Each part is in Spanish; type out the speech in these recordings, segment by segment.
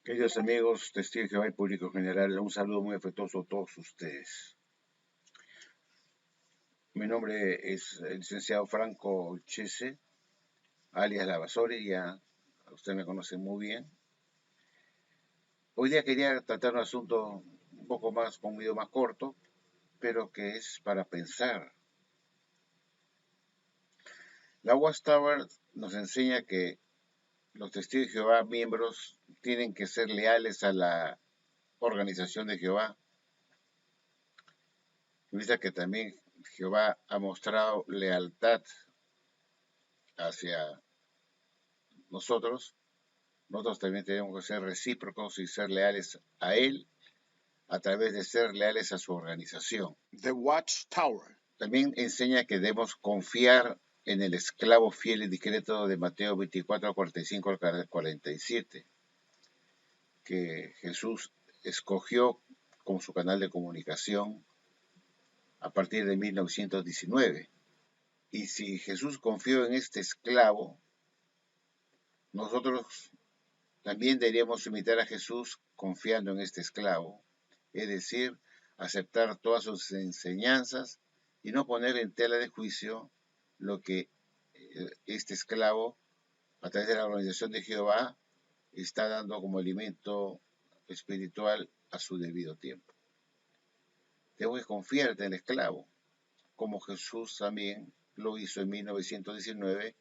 Queridos amigos, testigos de Jehová y público general, un saludo muy afectuoso a todos ustedes. Mi nombre es el licenciado Franco Chese, alias Lavasori, ya usted me conoce muy bien. Hoy día quería tratar un asunto un poco más, con un video más corto, pero que es para pensar. La Watchtower nos enseña que los testigos de Jehová, miembros, tienen que ser leales a la organización de Jehová. Vista que también Jehová ha mostrado lealtad hacia nosotros también tenemos que ser recíprocos y ser leales a Él a través de ser leales a su organización. The Watchtower. También enseña que debemos confiar en el esclavo fiel y discreto de Mateo 24, 45 al 47, que Jesús escogió como su canal de comunicación a partir de 1919. Y si Jesús confió en este esclavo, nosotros también deberíamos imitar a Jesús confiando en este esclavo, es decir, aceptar todas sus enseñanzas y no poner en tela de juicio lo que este esclavo, a través de la organización de Jehová, está dando como alimento espiritual a su debido tiempo. Tengo que confiar en el esclavo, como Jesús también lo hizo en 1919,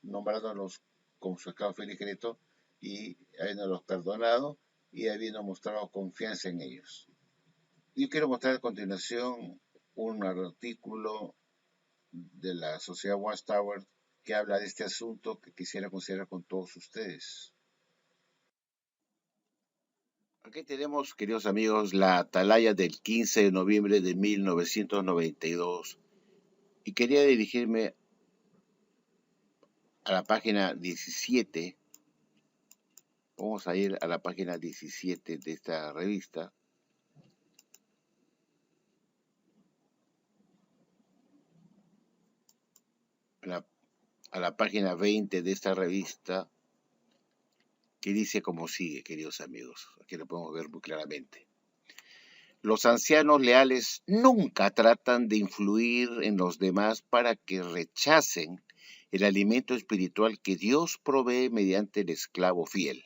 nombrándolos como su esclavo fiel y secreto y habiéndolos perdonado y habiendo mostrado confianza en ellos. Yo quiero mostrar a continuación un artículo de la Sociedad Watchtower que habla de este asunto que quisiera considerar con todos ustedes. Aquí tenemos, queridos amigos, la atalaya del 15 de noviembre de 1992 y quería dirigirme a la página 17. Vamos a ir a la página 17 de esta revista. A la página 20 de esta revista, que dice como sigue, queridos amigos. Aquí lo podemos ver muy claramente. Los ancianos leales nunca tratan de influir en los demás para que rechacen el alimento espiritual que Dios provee mediante el esclavo fiel.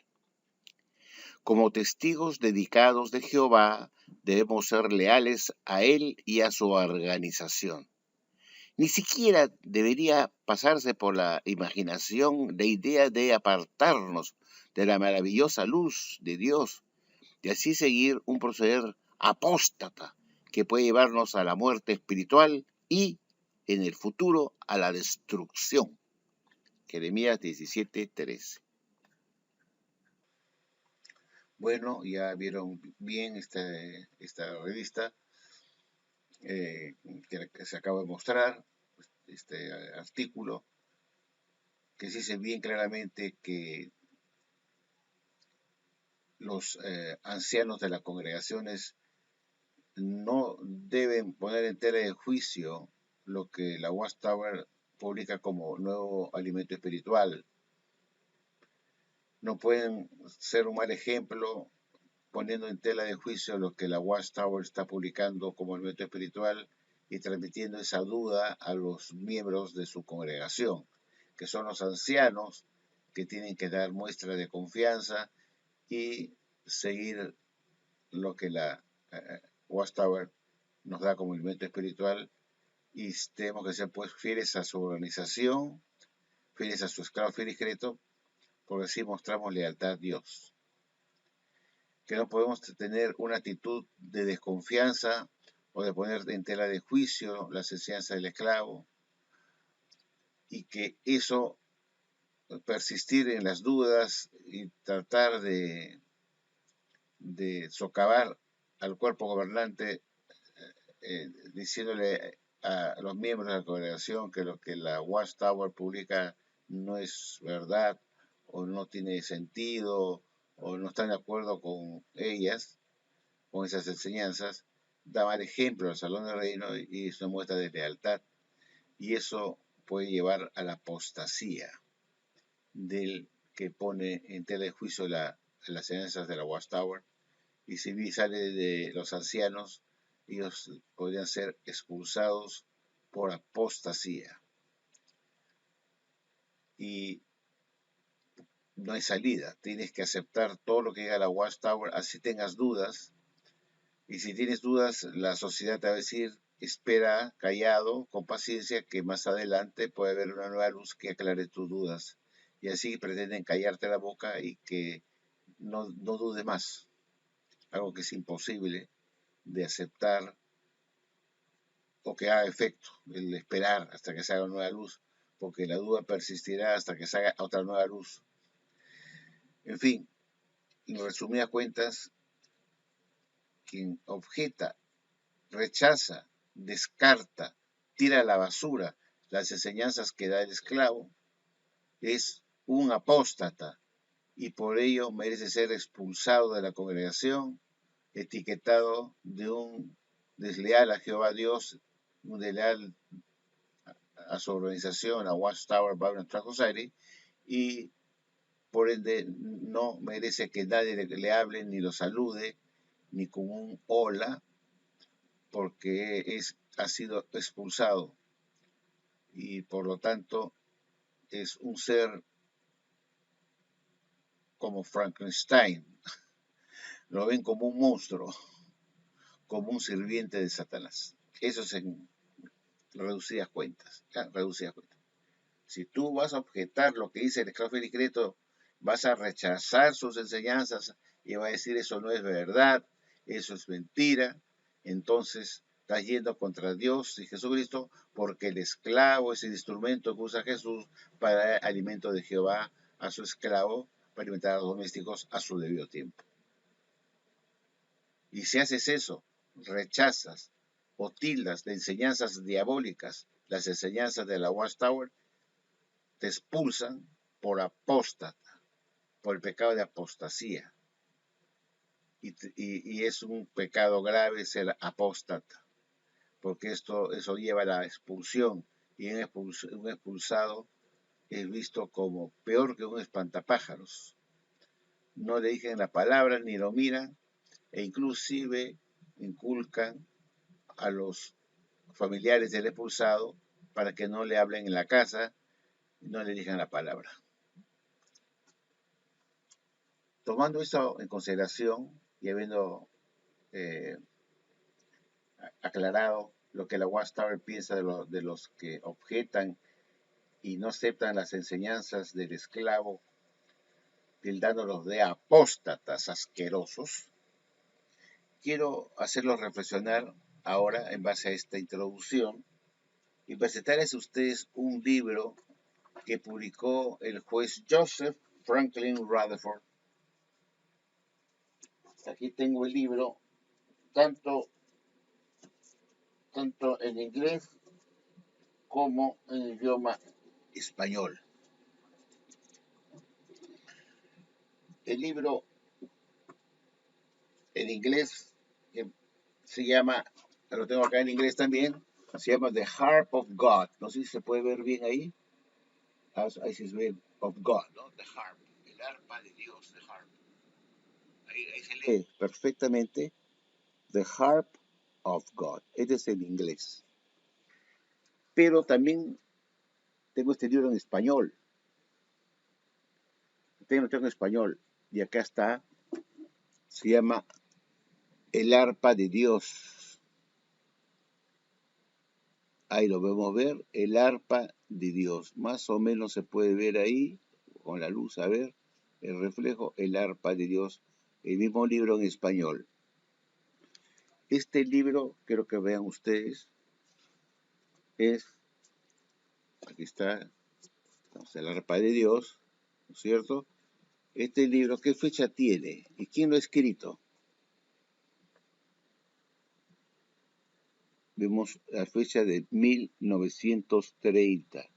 Como testigos dedicados de Jehová, debemos ser leales a Él y a su organización. Ni siquiera debería pasarse por la imaginación la idea de apartarnos de la maravillosa luz de Dios, de así seguir un proceder apóstata que puede llevarnos a la muerte espiritual y, en el futuro, a la destrucción. Jeremías 17:13. Bueno, ya vieron bien esta revista que se acaba de mostrar, este artículo, que dice bien claramente que los ancianos de las congregaciones no deben poner en tela de juicio lo que la Watchtower publica como nuevo alimento espiritual. No pueden ser un mal ejemplo poniendo en tela de juicio lo que la Watchtower está publicando como alimento espiritual y transmitiendo esa duda a los miembros de su congregación, que son los ancianos que tienen que dar muestra de confianza y seguir lo que la Watchtower nos da como alimento espiritual, y tenemos que ser pues fieles a su organización, fieles a su esclavo fiel y secreto, porque así mostramos lealtad a Dios. Que no podemos tener una actitud de desconfianza o de poner en tela de juicio las enseñanzas del esclavo, y que eso, persistir en las dudas y tratar de socavar al cuerpo gobernante, diciéndole a los miembros de la congregación que lo que la Watchtower publica no es verdad o no tiene sentido o no están de acuerdo con ellas, con esas enseñanzas, da mal ejemplo al Salón del Reino y es una muestra de lealtad, y eso puede llevar a la apostasía del que pone en tela de juicio la las enseñanzas de la Watchtower, y si sale de los ancianos, ellos podrían ser expulsados por apostasía. Y no hay salida, tienes que aceptar todo lo que diga la Watchtower, así tengas dudas. Y si tienes dudas, la sociedad te va a decir, espera callado, con paciencia, que más adelante puede haber una nueva luz que aclare tus dudas. Y así pretenden callarte la boca y que no dude más. Algo que es imposible de aceptar o que haga efecto, el esperar hasta que se haga una nueva luz, porque la duda persistirá hasta que se haga otra nueva luz. En fin, en resumidas cuentas, quien objeta, rechaza, descarta, tira a la basura las enseñanzas que da el esclavo, es un apóstata y por ello merece ser expulsado de la congregación, etiquetado de un desleal a Jehová Dios, un desleal a su organización, a Watchtower Bible Tract Society, y por ende no merece que nadie le hable ni lo salude, ni con un hola, porque ha sido expulsado y por lo tanto es un ser como Frankenstein. Lo ven como un monstruo, como un sirviente de Satanás. Eso es en reducidas cuentas. Reducidas cuentas. Si tú vas a objetar lo que dice el esclavo Felicreto, vas a rechazar sus enseñanzas y vas a decir eso no es verdad, eso es mentira, entonces estás yendo contra Dios y Jesucristo, porque el esclavo es el instrumento que usa Jesús para dar alimento de Jehová a su esclavo, para alimentar a los domésticos a su debido tiempo. Y si haces eso, rechazas o tildas de enseñanzas diabólicas las enseñanzas de la Watchtower, te expulsan por apóstata, por el pecado de apostasía. Y es un pecado grave ser apóstata, porque eso lleva a la expulsión, y un expulsado es visto como peor que un espantapájaros. No le dicen la palabra ni lo miran, e inclusive inculcan a los familiares del expulsado para que no le hablen en la casa y no le digan la palabra. Tomando eso en consideración y habiendo aclarado lo que la Watchtower piensa de los que objetan y no aceptan las enseñanzas del esclavo, tildándolos de apóstatas asquerosos, quiero hacerlos reflexionar ahora en base a esta introducción y presentarles a ustedes un libro que publicó el juez Joseph Franklin Rutherford. Aquí tengo el libro, tanto en inglés como en idioma español. El libro en inglés se llama, lo tengo acá en inglés también, se llama The Harp of God. No sé si se puede ver bien ahí. Ahí se ve of God, ¿no? The Harp, el arpa de Dios, The Harp. Ahí se lee perfectamente The Harp of God. Este es el inglés. Pero también tengo este libro en español. Tengo en español. Y acá está. Se llama El arpa de Dios. Ahí lo vemos ver. El arpa de Dios. Más o menos se puede ver ahí. Con la luz, a ver. El reflejo. El arpa de Dios. El mismo libro en español. Este libro, quiero que vean ustedes, aquí está, el arpa de Dios, ¿no es cierto? Este libro, ¿qué fecha tiene? ¿Y quién lo ha escrito? Vemos la fecha de 1930.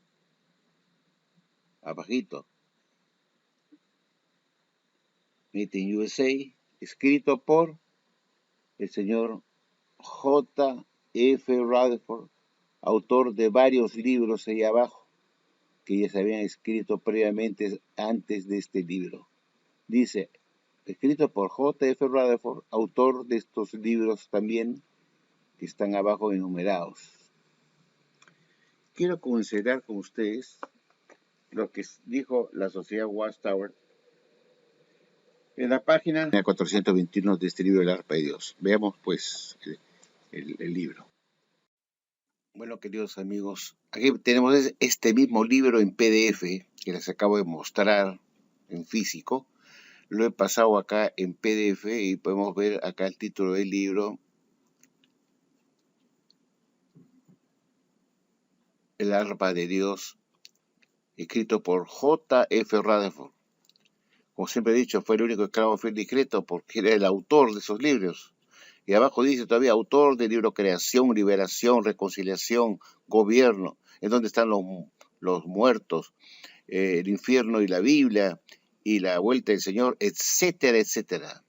Abajito. Made in USA, escrito por el señor J. F. Rutherford, autor de varios libros ahí abajo, que ya se habían escrito previamente antes de este libro. Dice, escrito por J. F. Rutherford, autor de estos libros también que están abajo enumerados. Quiero considerar con ustedes lo que dijo la Sociedad Watchtower en la página 421 de este libro del Arpa de Dios. Veamos pues el libro. Bueno, queridos amigos, aquí tenemos este mismo libro en PDF que les acabo de mostrar en físico. Lo he pasado acá en PDF y podemos ver acá el título del libro, El Arpa de Dios, escrito por J. F. Rutherford. Como siempre he dicho, fue el único esclavo fiel discreto porque era el autor de esos libros. Y abajo dice todavía, autor del libro Creación, Liberación, Reconciliación, Gobierno, en donde están los muertos, el infierno y la Biblia, y la vuelta del Señor, etcétera, etcétera.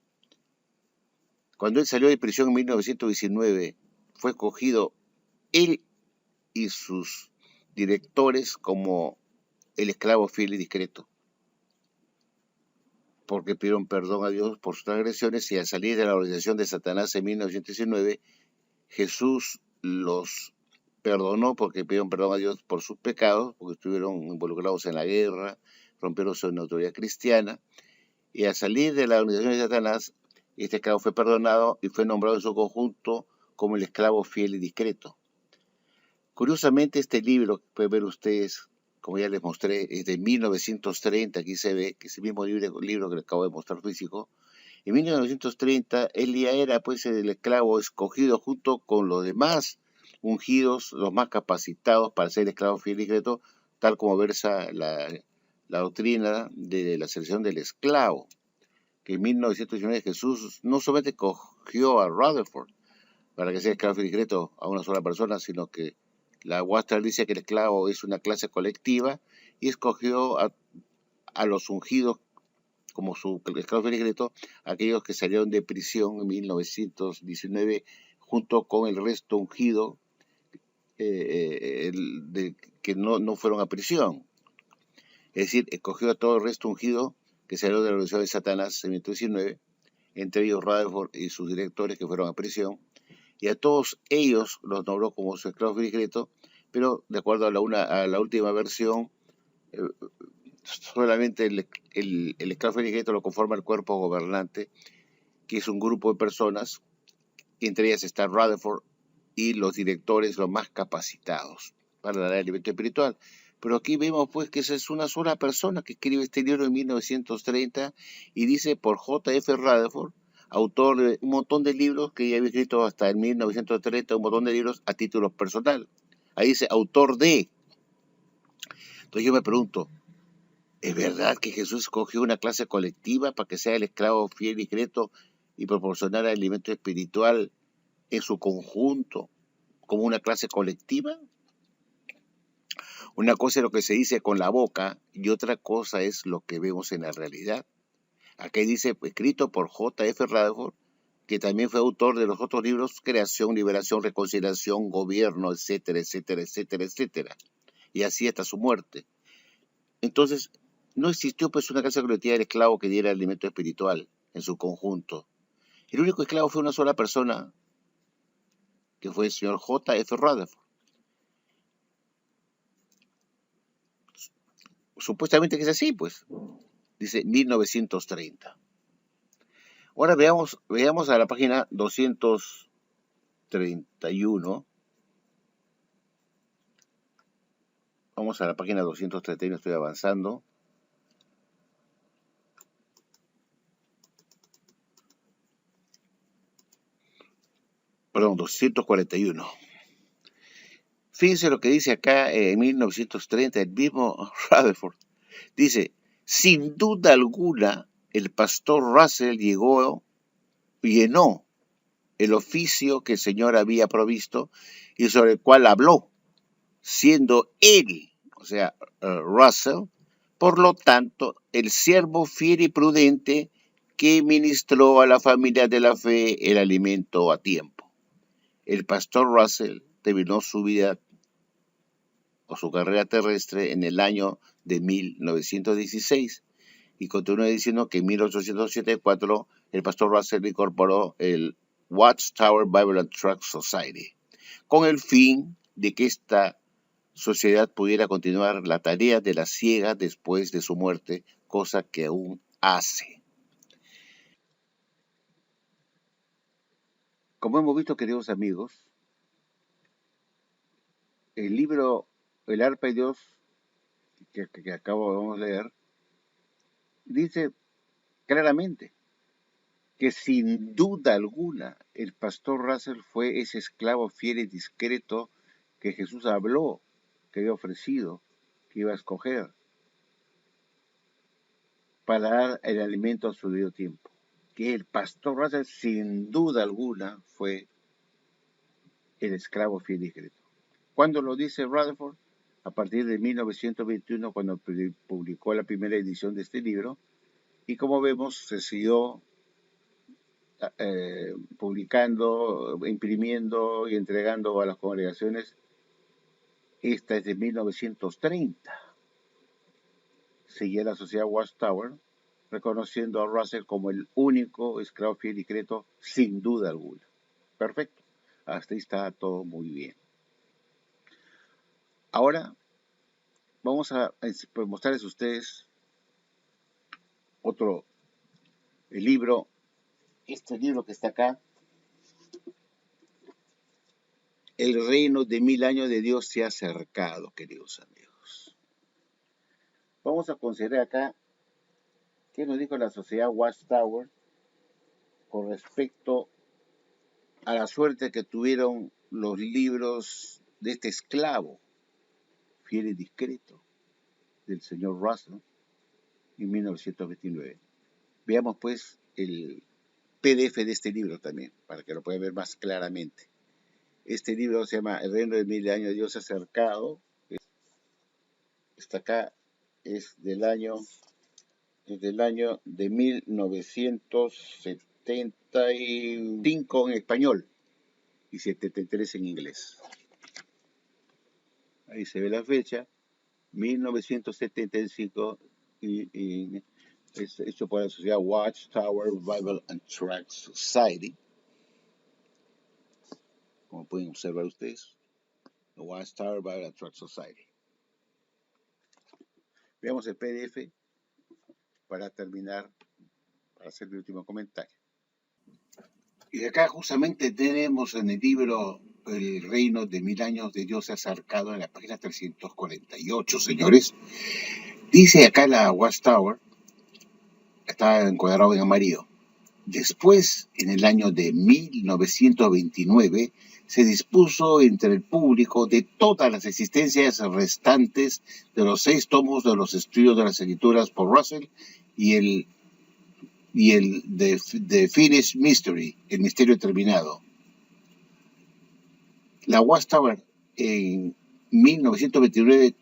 Cuando él salió de prisión en 1919, fue escogido él y sus directores como el esclavo fiel y discreto, porque pidieron perdón a Dios por sus transgresiones, y al salir de la organización de Satanás en 1919, Jesús los perdonó porque pidieron perdón a Dios por sus pecados, porque estuvieron involucrados en la guerra, rompieron su autoridad cristiana, y al salir de la organización de Satanás, este esclavo fue perdonado y fue nombrado en su conjunto como el esclavo fiel y discreto. Curiosamente, este libro que pueden ver ustedes, como ya les mostré, es de 1930, aquí se ve que es el mismo libro que les acabo de mostrar físico. En 1930, él ya era pues el esclavo escogido junto con los demás ungidos, los más capacitados para ser esclavo fiel y discreto, tal como versa la doctrina de la selección del esclavo, que en 1919 Jesús no solamente cogió a Rutherford para que sea esclavo fiel y discreto a una sola persona, sino que la Watchtower dice que el esclavo es una clase colectiva y escogió a los ungidos como su esclavo fiel y discreto, aquellos que salieron de prisión en 1919 junto con el resto ungido que no fueron a prisión. Es decir, escogió a todo el resto ungido que salió de la organización de Satanás en 1919, entre ellos Rutherford y sus directores que fueron a prisión, y a todos ellos los nombró como su esclavo fiel y discreto, pero de acuerdo a la última versión, solamente el esclavo fiel y discreto lo conforma el cuerpo gobernante, que es un grupo de personas, entre ellas está Rutherford y los directores los más capacitados para dar alimento espiritual. Pero aquí vemos pues que esa es una sola persona que escribe este libro en 1930 y dice por J. F. Rutherford, autor de un montón de libros que ya había escrito hasta en 1930, un montón de libros a título personal. Ahí dice autor de. Entonces yo me pregunto, ¿es verdad que Jesús escogió una clase colectiva para que sea el esclavo fiel y discreto y proporcionar alimento espiritual en su conjunto como una clase colectiva? Una cosa es lo que se dice con la boca y otra cosa es lo que vemos en la realidad. Aquí dice, escrito por J. F. Rutherford, que también fue autor de los otros libros Creación, Liberación, Reconciliación, Gobierno, etcétera, etcétera, etcétera, etcétera. Y así hasta su muerte. Entonces, no existió pues una clase colectiva de esclavo que diera alimento espiritual en su conjunto. El único esclavo fue una sola persona, que fue el señor J. F. Rutherford. Supuestamente que es así, pues. Dice 1930. Ahora veamos a la página 231. Vamos a la página 231, estoy avanzando. Perdón, 241. Fíjense lo que dice acá en 1930, el mismo Rutherford. Dice, sin duda alguna, el pastor Russell llenó el oficio que el Señor había provisto y sobre el cual habló, siendo él, o sea, Russell, por lo tanto, el siervo fiel y prudente que ministró a la familia de la fe el alimento a tiempo. El pastor Russell terminó su vida o su carrera terrestre en el año de 1916 Y continúa diciendo que en 1884 el pastor Russell incorporó el Watchtower Bible and Tract Society, con el fin de que esta sociedad pudiera continuar la tarea de la siega después de su muerte, cosa que aún hace. Como hemos visto, queridos amigos, el libro El arpa y Dios, que acabo de leer, dice claramente que sin duda alguna el pastor Russell fue ese esclavo fiel y discreto que Jesús habló, que había ofrecido, que iba a escoger para dar el alimento a su debido tiempo. Que el pastor Russell sin duda alguna fue el esclavo fiel y discreto. ¿Cuándo lo dice Rutherford? A partir de 1921, cuando publicó la primera edición de este libro, y como vemos, se siguió publicando, imprimiendo y entregando a las congregaciones. Esta es de 1930. Seguía la sociedad Watchtower, reconociendo a Russell como el único esclavo fiel y discreto, sin duda alguna. Perfecto. Hasta ahí está todo muy bien. Ahora vamos a mostrarles a ustedes otro libro. Este libro que está acá, El reino de 1000 años de Dios se ha acercado, queridos amigos. Vamos a considerar acá qué nos dijo la sociedad Watchtower con respecto a la suerte que tuvieron los libros de este esclavo fiel y discreto del señor Russell en 1929. Veamos pues el PDF de este libro también, para que lo puedan ver más claramente. Este libro se llama El reino de 1000 años de Dios acercado. Está acá, es del año de 1975 en español y 73 en inglés. Ahí se ve la fecha, 1975, y es hecho por la sociedad Watchtower Bible and Tract Society. Como pueden observar ustedes, la Watchtower Bible and Tract Society. Veamos el PDF para terminar, para hacer el último comentario. Y acá justamente tenemos en el libro El reino de 1000 años de Dios acercado en la página 348, señores. Dice acá la Watchtower, está encuadrado en amarillo. Después, en el año de 1929, se dispuso entre el público de todas las existencias restantes de los 6 tomos de los estudios de las escrituras por Russell y el The Finished Mystery, el misterio terminado. La Watchtower en 1929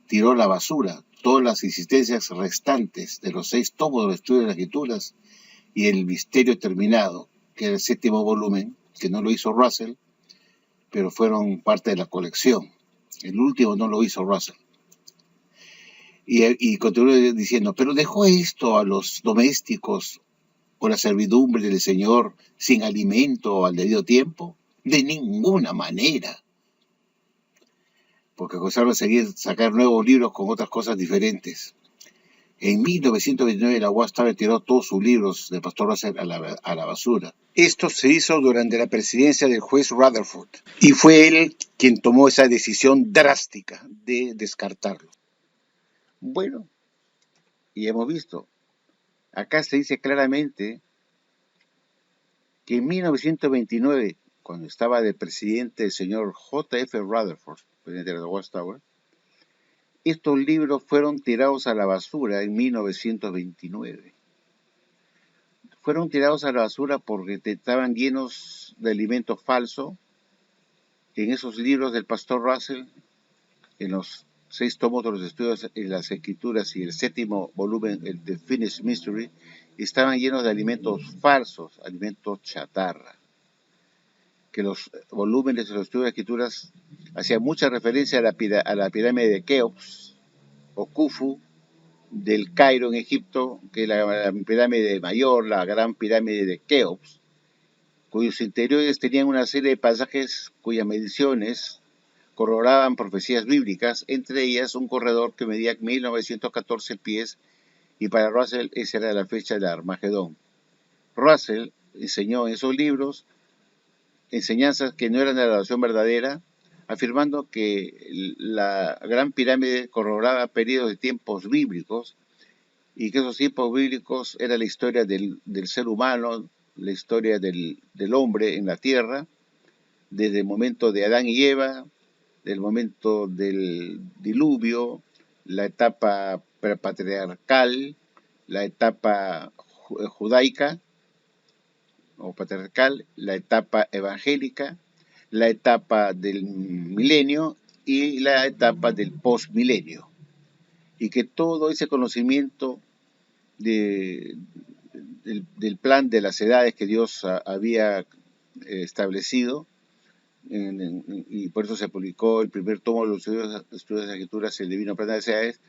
tiró a la basura todas las existencias restantes de los 6 tomos de los estudios de las escrituras y el misterio terminado, que era el 7º volumen, que no lo hizo Russell, pero fueron parte de la colección. El último no lo hizo Russell. Y continuó diciendo, pero dejó esto a los domésticos o la servidumbre del Señor sin alimento al debido tiempo. De ninguna manera. Porque comenzaron a sacar nuevos libros con otras cosas diferentes. En 1929 la Watchtower tiró todos sus libros del pastor Russell a la basura. Esto se hizo durante la presidencia del juez Rutherford y fue él quien tomó esa decisión drástica de descartarlo. Bueno, y hemos visto, acá se dice claramente que en 1929, cuando estaba de presidente el señor J.F. Rutherford, presidente de la Watchtower, estos libros fueron tirados a la basura en 1929. Fueron tirados a la basura porque estaban llenos de alimentos falsos. En esos libros del pastor Russell, en los 6 tomos de los estudios en las escrituras y el 7º volumen, el The Finished Mystery, estaban llenos de alimentos falsos, alimentos chatarra. Que los volúmenes de los estudios de escrituras hacían mucha referencia a la pirámide de Keops o Khufu, del Cairo en Egipto, que es la pirámide mayor, la gran pirámide de Keops, cuyos interiores tenían una serie de pasajes cuyas mediciones corroboraban profecías bíblicas, entre ellas un corredor que medía 1914 pies, y para Russell esa era la fecha del Armagedón. Russell enseñó en esos libros enseñanzas que no eran de la adoración verdadera, afirmando que la gran pirámide corroboraba periodos de tiempos bíblicos y que esos tiempos bíblicos era la historia del ser humano, la historia del hombre en la tierra, desde el momento de Adán y Eva, del momento del diluvio, la etapa patriarcal, la etapa judaica o patriarcal, la etapa evangélica, la etapa del milenio y la etapa del postmilenio. Y que todo ese conocimiento del plan de las edades que Dios había establecido, y por eso se publicó el primer tomo de los estudios de las escrituras, el divino plan de las edades,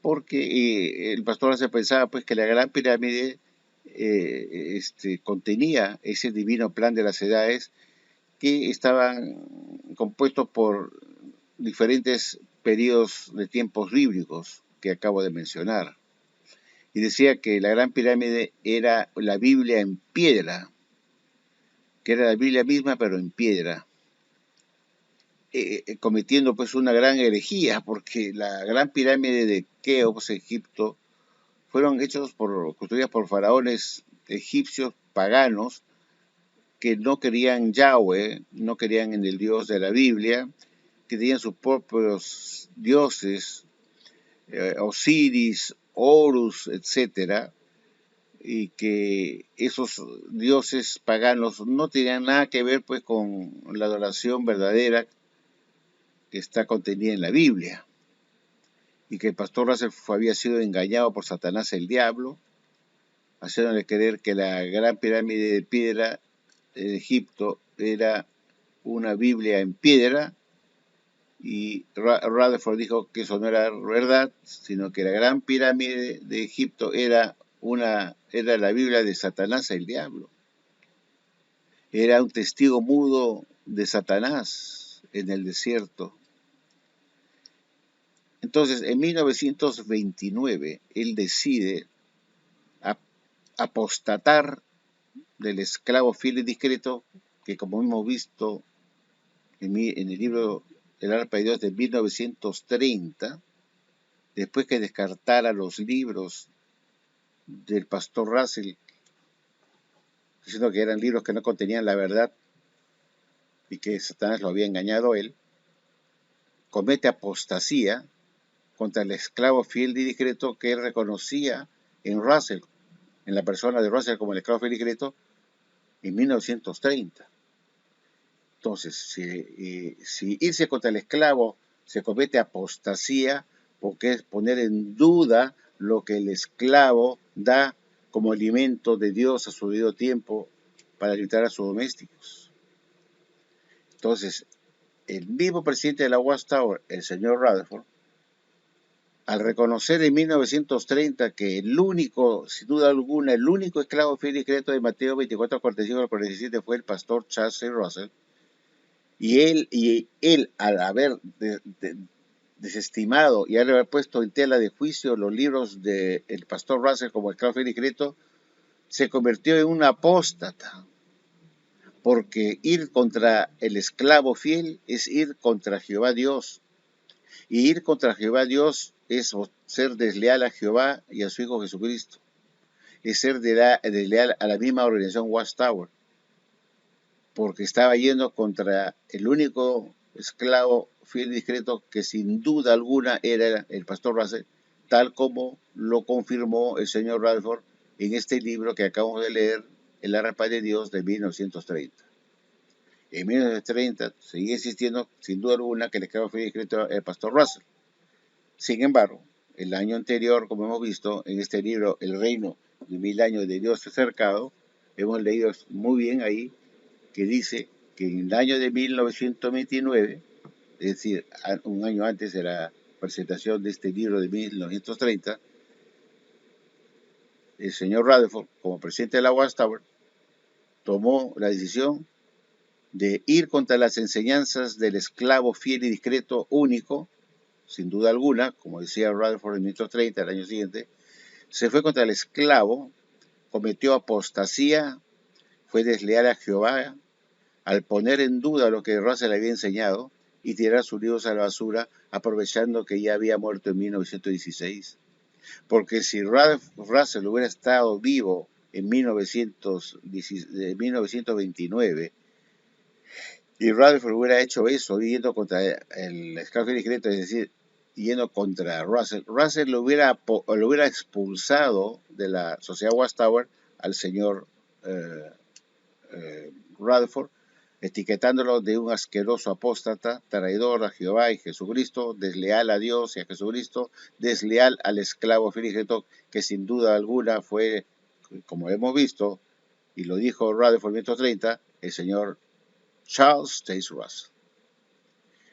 porque el pastor se pensaba pues que la gran pirámide contenía ese divino plan de las edades que estaban compuestos por diferentes periodos de tiempos bíblicos que acabo de mencionar. Y decía que la gran pirámide era la Biblia en piedra, que era la Biblia misma pero en piedra, cometiendo pues una gran herejía, porque la gran pirámide de Keops, Egipto, fueron construidas por faraones egipcios paganos que no querían Yahweh, no querían en el Dios de la Biblia, que tenían sus propios dioses, Osiris, Horus, etcétera, y que esos dioses paganos no tenían nada que ver pues con la adoración verdadera que está contenida en la Biblia, y que el pastor Russell había sido engañado por Satanás el diablo, haciéndole creer que la gran pirámide de piedra de Egipto era una Biblia en piedra, y Rutherford dijo que eso no era verdad, sino que la gran pirámide de Egipto era la Biblia de Satanás el diablo. Era un testigo mudo de Satanás en el desierto. Entonces, en 1929, él decide apostatar del esclavo fiel y discreto, que como hemos visto en el libro El arpa de Dios de 1930, después que descartara los libros del pastor Russell, diciendo que eran libros que no contenían la verdad y que Satanás lo había engañado a él, comete apostasía contra el esclavo fiel y discreto que él reconocía en Russell, en la persona de Russell como el esclavo fiel y discreto, en 1930. Entonces, si irse contra el esclavo se comete apostasía, porque es poner en duda lo que el esclavo da como alimento de Dios a su debido tiempo para alimentar a sus domésticos. Entonces, el mismo presidente de la Watchtower, el señor Rutherford, al reconocer en 1930 que el único, sin duda alguna, el único esclavo fiel y discreto de Mateo 24, 45 al 47 fue el pastor Charles C. Russell, y él al haber desestimado y al haber puesto en tela de juicio los libros del pastor Russell como esclavo fiel y discreto, se convirtió en un apóstata, porque ir contra el esclavo fiel es ir contra Jehová Dios, y ir contra Jehová Dios es ser desleal a Jehová y a su Hijo Jesucristo, es ser desleal a la misma organización Watchtower, porque estaba yendo contra el único esclavo fiel y discreto que sin duda alguna era el pastor Russell, tal como lo confirmó el señor Rutherford en este libro que acabamos de leer, El arpa de Dios, de 1930. En 1930 seguía existiendo sin duda alguna que el esclavo fiel y discreto era el pastor Russell. Sin embargo, el año anterior, como hemos visto en este libro, El reino de 1000 años de Dios cercado, hemos leído muy bien ahí que dice que en el año de 1929, es decir, un año antes de la presentación de este libro de 1930, el señor Rutherford, como presidente de la Watchtower, tomó la decisión de ir contra las enseñanzas del esclavo fiel y discreto único, sin duda alguna, como decía Rutherford en 1930, el año siguiente, se fue contra el esclavo, cometió apostasía, fue desleal a Jehová, al poner en duda lo que Russell había enseñado y tirar sus libros a la basura, aprovechando que ya había muerto en 1916. Porque si Russell hubiera estado vivo en 1929 y Rutherford hubiera hecho eso, yendo contra el esclavo discreto, es decir, yendo contra Russell, Russell lo hubiera expulsado de la sociedad Watchtower al señor eh, Rutherford, etiquetándolo de un asqueroso apóstata, traidor a Jehová y Jesucristo, desleal a Dios y a Jesucristo, desleal al esclavo filigreto, que sin duda alguna fue, como hemos visto, y lo dijo Rutherford en 1930, el señor Charles Taze Russell.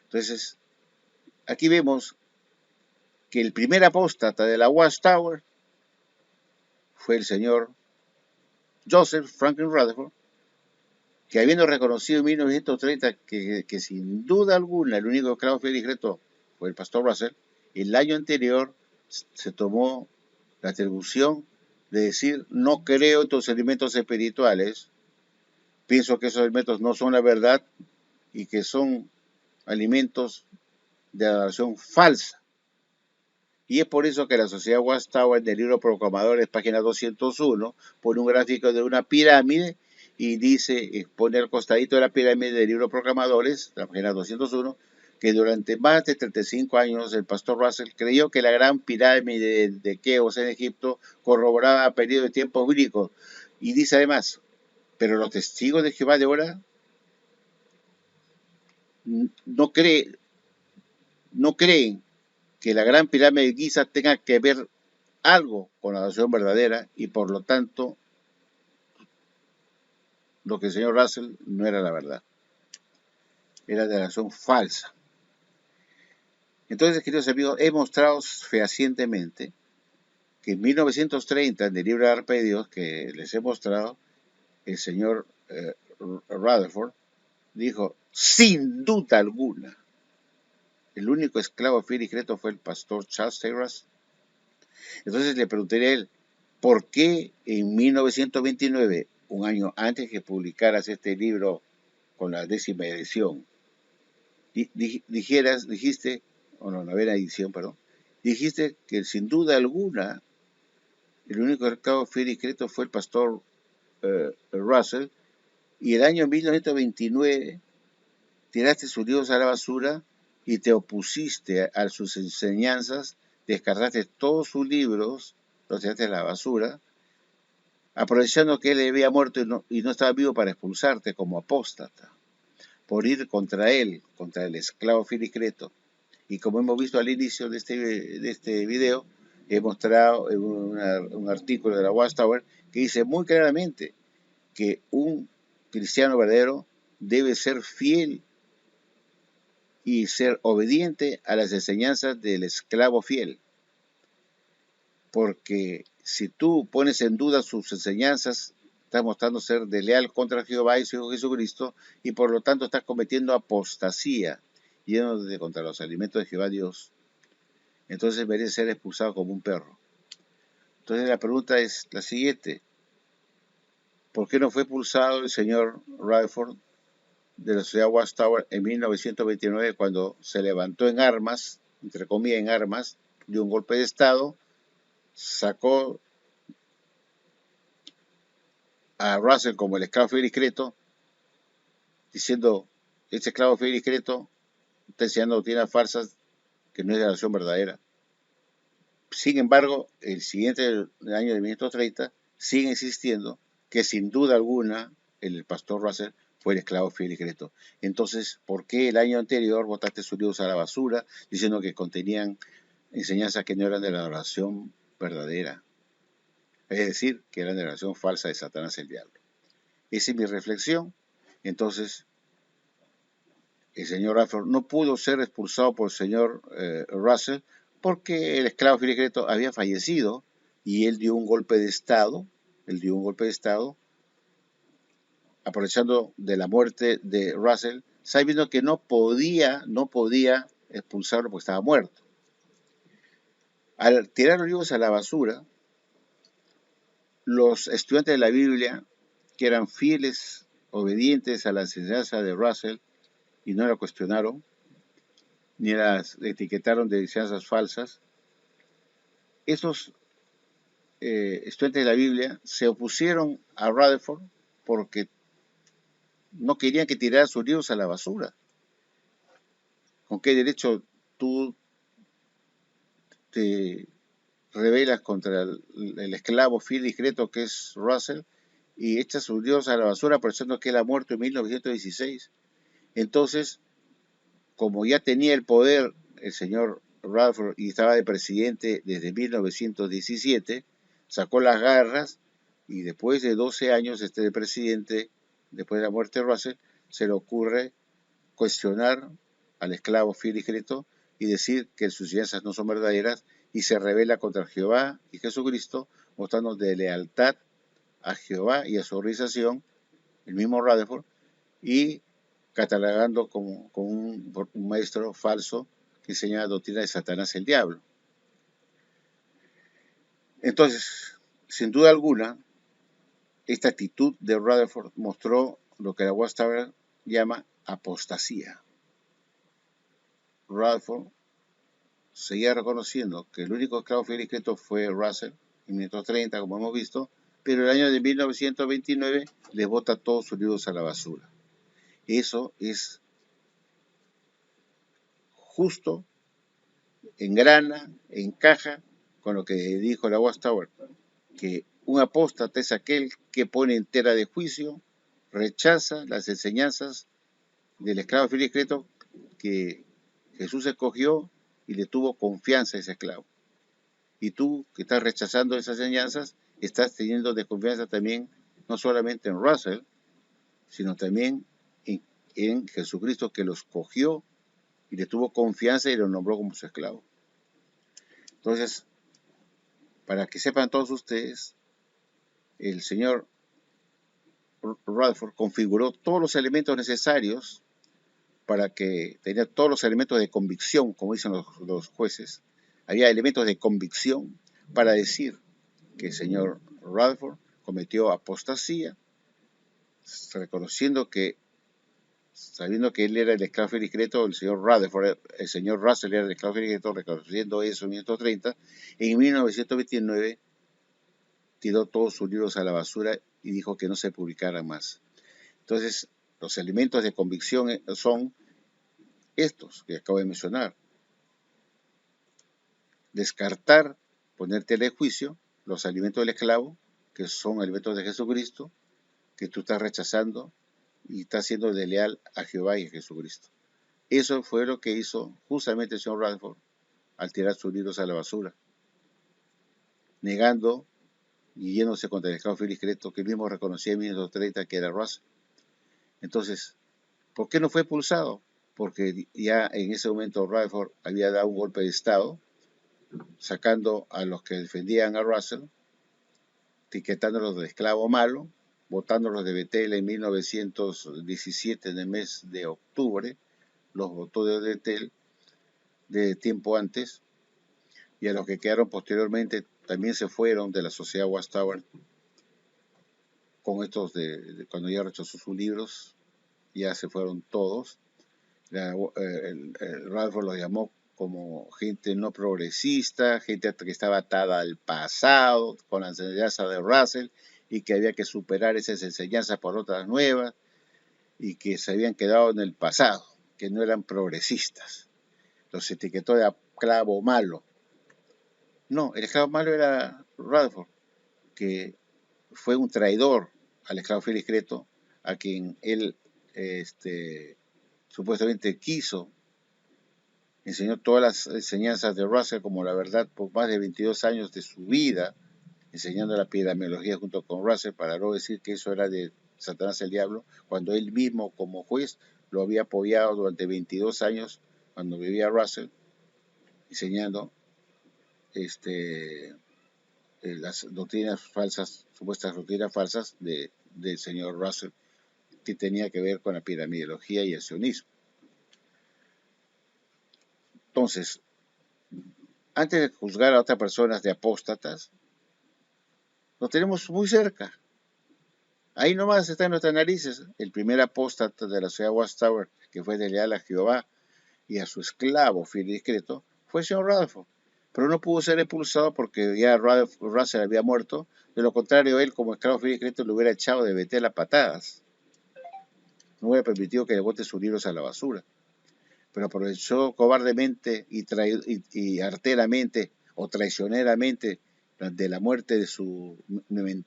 Entonces, aquí vemos que el primer apóstata de la Watchtower fue el señor Joseph Franklin Rutherford, que habiendo reconocido en 1930 que sin duda alguna el único esclavo fiel y discreto fue el pastor Russell, el año anterior se tomó la atribución de decir: no creo en tus alimentos espirituales, pienso que esos alimentos no son la verdad y que son alimentos de adoración falsa. Y es por eso que la sociedad Watchtower en el libro Proclamadores, página 201, pone un gráfico de una pirámide y dice, pone al costadito de la pirámide del libro Proclamadores, la página 201, que durante más de 35 años el pastor Russell creyó que la gran pirámide de Keops en Egipto corroboraba periodos de tiempos bíblicos. Y dice además, pero los testigos de Jehová de ahora no, no creen que la gran pirámide de Giza tenga que ver algo con la adoración verdadera, y por lo tanto lo que el señor Russell no era la verdad, era de adoración falsa. Entonces, queridos amigos, he mostrado fehacientemente que en 1930, en el libro de Arpa de Dios que les he mostrado, el señor Rutherford dijo, sin duda alguna, el único esclavo fiel y discreto fue el pastor Charles Taze Russell. Entonces le pregunté a él, ¿por qué en 1929, un año antes que publicaras este libro con la 10ª edición, dijiste, o no, 9ª edición, perdón, dijiste que sin duda alguna el único esclavo fiel y discreto fue el pastor Russell, y el año 1929 tiraste sus libros a la basura y te opusiste a sus enseñanzas, descartaste todos sus libros, los tiraste a la basura, aprovechando que él había muerto y no estaba vivo para expulsarte como apóstata, por ir contra él, contra el esclavo fiel y discreto. Y como hemos visto al inicio de este video, he mostrado un artículo de la Watchtower que dice muy claramente que un cristiano verdadero debe ser fiel y ser obediente a las enseñanzas del esclavo fiel. Porque si tú pones en duda sus enseñanzas, estás mostrando ser desleal contra Jehová y su Hijo Jesucristo, y por lo tanto estás cometiendo apostasía, yéndote contra los alimentos de Jehová Dios. Entonces merece ser expulsado como un perro. Entonces la pregunta es la siguiente: ¿por qué no fue expulsado el señor Rutherford de la sociedad Watchtower en 1929, cuando se levantó en armas, entre comillas en armas, dio un golpe de Estado, sacó a Russell como el esclavo fiel y discreto, diciendo, este esclavo fiel y discreto está enseñando doctrinas falsas que no es de la nación verdadera? Sin embargo, el siguiente año de 1930 sigue insistiendo que sin duda alguna el pastor Russell fue el esclavo fiel y discreto. Entonces, ¿por qué el año anterior botaste sus libros a la basura diciendo que contenían enseñanzas que no eran de la adoración verdadera? Es decir, que eran de la adoración falsa de Satanás el diablo. Esa es mi reflexión. Entonces, el señor Rutherford no pudo ser expulsado por el señor Russell porque el esclavo fiel y discreto había fallecido y él dio un golpe de Estado, aprovechando de la muerte de Russell, sabiendo que no podía expulsarlo porque estaba muerto. Al tirar los libros a la basura, los estudiantes de la Biblia, que eran fieles, obedientes a la enseñanza de Russell, y no la cuestionaron, ni las etiquetaron de enseñanzas falsas, esos estudiantes de la Biblia se opusieron a Rutherford porque no querían que tirara sus libros a la basura. ¿Con qué derecho tú te rebelas contra el esclavo fiel y discreto que es Russell y echas sus libros a la basura pensando que él ha muerto en 1916? Entonces, como ya tenía el poder el señor Rutherford y estaba de presidente desde 1917, sacó las garras y después de 12 años de presidente, después de la muerte de Russell, se le ocurre cuestionar al esclavo fiel y discreto y decir que sus enseñanzas no son verdaderas y se rebela contra Jehová y Jesucristo, mostrando de lealtad a Jehová y a su organización, el mismo Rutherford, y catalogando como un maestro falso que enseña la doctrina de Satanás el diablo. Entonces, sin duda alguna, esta actitud de Rutherford mostró lo que la Watchtower llama apostasía. Rutherford seguía reconociendo que el único esclavo fiel y discreto fue Russell en 1930, como hemos visto, pero el año de 1929 les bota todos sus libros a la basura. Eso es justo, engrana, encaja con lo que dijo la Watchtower, que un apóstata es aquel que pone en tela de juicio, rechaza las enseñanzas del esclavo fiel y discreto que Jesús escogió y le tuvo confianza a ese esclavo. Y tú que estás rechazando esas enseñanzas, estás teniendo desconfianza también, no solamente en Russell, sino también en Jesucristo que los cogió y le tuvo confianza y lo nombró como su esclavo. Entonces, para que sepan todos ustedes, el señor Rutherford configuró todos los elementos necesarios para que tenía todos los elementos de convicción, como dicen los jueces. Había elementos de convicción para decir que el señor Rutherford cometió apostasía, reconociendo que, sabiendo que él era el esclavo fiel y discreto, el señor Rutherford, el señor Russell era el esclavo fiel y discreto, reconociendo eso en 1930, en 1929 tiró todos sus libros a la basura y dijo que no se publicaran más. Entonces, los elementos de convicción son estos que acabo de mencionar. Descartar, poner tela de juicio, los alimentos del esclavo, que son alimentos de Jesucristo, que tú estás rechazando y estás siendo desleal a Jehová y a Jesucristo. Eso fue lo que hizo justamente el señor Rutherford al tirar sus libros a la basura, negando y yéndose contra el esclavo fiel y discreto que mismo reconocía en 1930 que era Russell. Entonces, ¿por qué no fue expulsado? Porque ya en ese momento Rutherford había dado un golpe de Estado, sacando a los que defendían a Russell, etiquetándolos de esclavo malo, votándolos de Betel en 1917, en el mes de octubre, los votó de Betel de tiempo antes, y a los que quedaron posteriormente también se fueron de la sociedad Watchtower con estos cuando ya rechazó sus libros, ya se fueron todos. El Rutherford los llamó como gente no progresista, gente que estaba atada al pasado, con la enseñanza de Russell, y que había que superar esas enseñanzas por otras nuevas, y que se habían quedado en el pasado, que no eran progresistas. Los etiquetó de esclavo malo. No, el esclavo malo era Rutherford, que fue un traidor al esclavo fiel y discreto, a quien él supuestamente quiso, enseñó todas las enseñanzas de Russell como la verdad por más de 22 años de su vida, enseñando la epidemiología junto con Russell, para no decir que eso era de Satanás el diablo, cuando él mismo como juez lo había apoyado durante 22 años cuando vivía Russell, enseñando las doctrinas falsas, supuestas doctrinas falsas del señor Russell, que tenía que ver con la piramidología y el sionismo. Entonces, antes de juzgar a otras personas de apóstatas, lo tenemos muy cerca. Ahí nomás está en nuestras narices. El primer apóstata de la ciudad de Watchtower, que fue desleal a Jehová y a su esclavo fiel y discreto, fue el señor Rutherford. Pero no pudo ser expulsado porque ya Russell había muerto. De lo contrario, él, como esclavo fiel y discreto, lo hubiera echado de Betel a patadas. No hubiera permitido que le bote sus libros a la basura. Pero aprovechó cobardemente y arteramente o traicioneramente de la muerte de su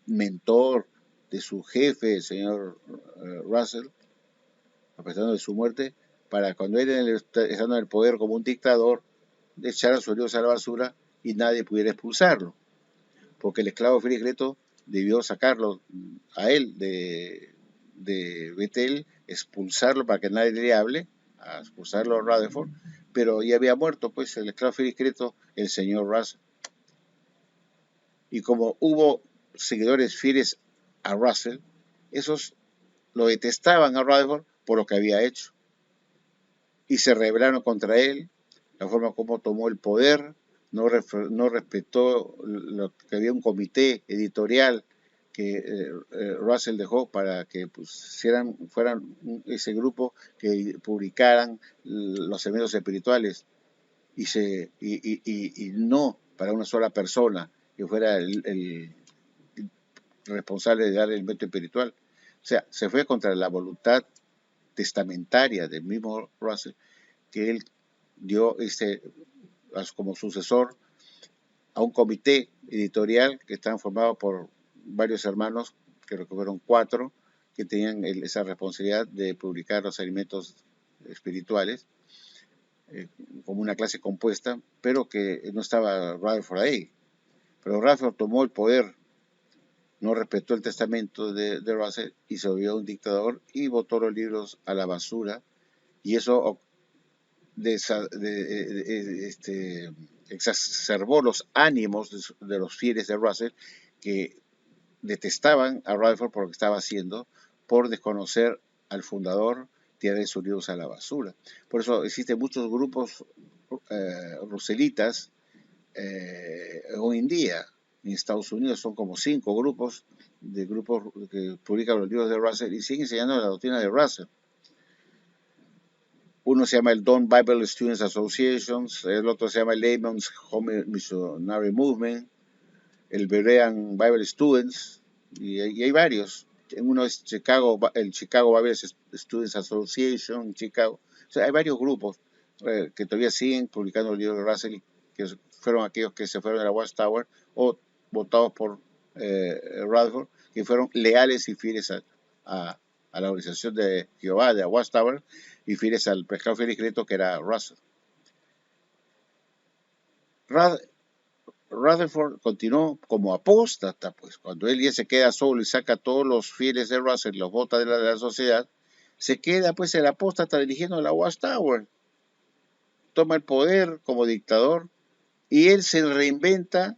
mentor, de su jefe, el señor Russell, a pesar de su muerte, para cuando él estando en el poder como un dictador, echar a sus libros a la basura y nadie pudiera expulsarlo, porque el esclavo fiel y discreto debió sacarlo a él de Betel, expulsarlo para que nadie le hable, a expulsarlo a Rutherford, pero ya había muerto pues el esclavo fiel y discreto, el señor Russell. Y como hubo seguidores fieles a Russell, esos lo detestaban a Rutherford por lo que había hecho y se rebelaron contra él, la forma como tomó el poder, no respetó lo que había un comité editorial que Russell dejó para que pues, fueran ese grupo que publicaran los elementos espirituales y no para una sola persona que fuera el responsable de dar el método espiritual. O sea, se fue contra la voluntad testamentaria del mismo Russell, que él dio como sucesor a un comité editorial que estaba formado por varios hermanos, creo que fueron 4, que tenían esa responsabilidad de publicar los alimentos espirituales, como una clase compuesta, pero que no estaba Rutherford ahí. Pero Rutherford tomó el poder, no respetó el testamento de Russell y se volvió un dictador y botó los libros a la basura, y eso exacerbó los ánimos de los fieles de Russell, que detestaban a Rutherford por lo que estaba haciendo, por desconocer al fundador, tirar sus libros a la basura. Por eso existen muchos grupos ruselitas hoy en día. En Estados Unidos son como 5 grupos que publican los libros de Russell y siguen enseñando la doctrina de Russell. Uno se llama el Don't Bible Students Association, el otro se llama el Layman's Home Missionary Movement, el Berean Bible Students, y hay varios. Uno es el Chicago Bible Students Association, en Chicago. O sea, hay varios grupos que todavía siguen publicando el libro de Russell, que fueron aquellos que se fueron a la Watchtower o votados por Rutherford, que fueron leales y fieles a la organización de Jehová, de la Watchtower, y fieles al pescado fiel y discreto que era Russell. Rutherford continuó como apóstata, pues cuando él ya se queda solo y saca a todos los fieles de Russell, los bota de la sociedad, se queda pues el apóstata dirigiendo la Watchtower, toma el poder como dictador y él se reinventa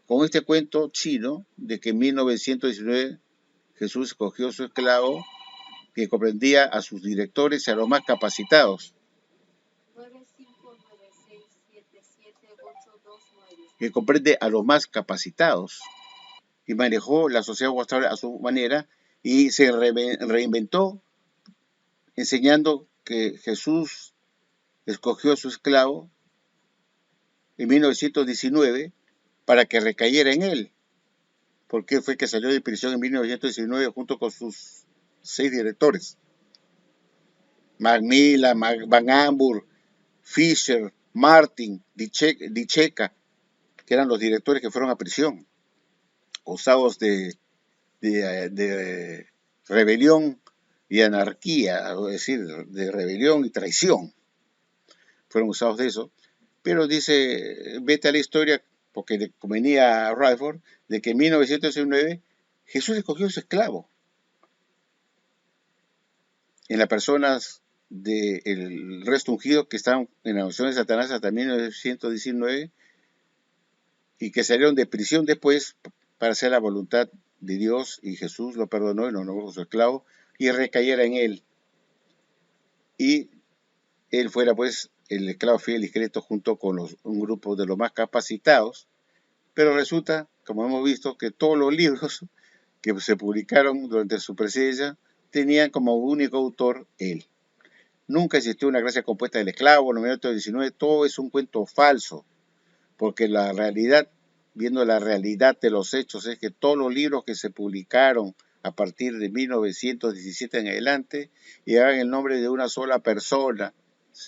con este cuento chino de que en 1919 Jesús escogió a su esclavo que comprendía a sus directores y a los más capacitados. 9596778229. Que comprende a los más capacitados. Y manejó la sociedad Watchtower a su manera y se reinventó enseñando que Jesús escogió a su esclavo en 1919 para que recayera en él, porque fue que salió de prisión en 1919 junto con sus 6 directores. Macmillan, Van Amburg, Fisher, Martin, Dicheca, que eran los directores que fueron a prisión, acusados de rebelión y anarquía, es decir, de rebelión y traición. Fueron usados de eso. Pero dice, vete a la historia, porque le convenía a Rutherford, de que en 1919 Jesús escogió a su esclavo. En las personas del resto ungido que estaban en la unción de Satanás hasta 1919, y que salieron de prisión después para hacer la voluntad de Dios, y Jesús lo perdonó y lo nombró como su esclavo y recayera en él. Y él fuera pues el esclavo fiel y discreto junto con un grupo de los más capacitados, pero resulta, como hemos visto, que todos los libros que se publicaron durante su presidencia tenían como único autor él. Nunca existió una gracia compuesta del esclavo, no 19, todo es un cuento falso, porque la realidad, viendo la realidad de los hechos, es que todos los libros que se publicaron a partir de 1917 en adelante llevaban el nombre de una sola persona.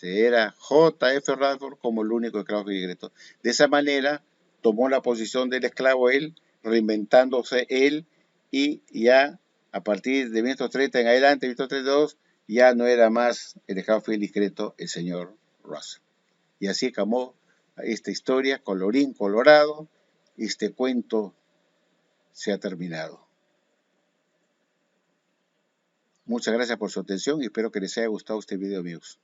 Era J.F. Radford como el único esclavo secreto. De esa manera tomó la posición del esclavo él, reinventándose él, y ya a partir de 1930 en adelante, 1932, ya no era más el esclavo fiel discreto el señor Russell. Y así acabó esta historia, colorín colorado, este cuento se ha terminado. Muchas gracias por su atención y espero que les haya gustado este video, amigos.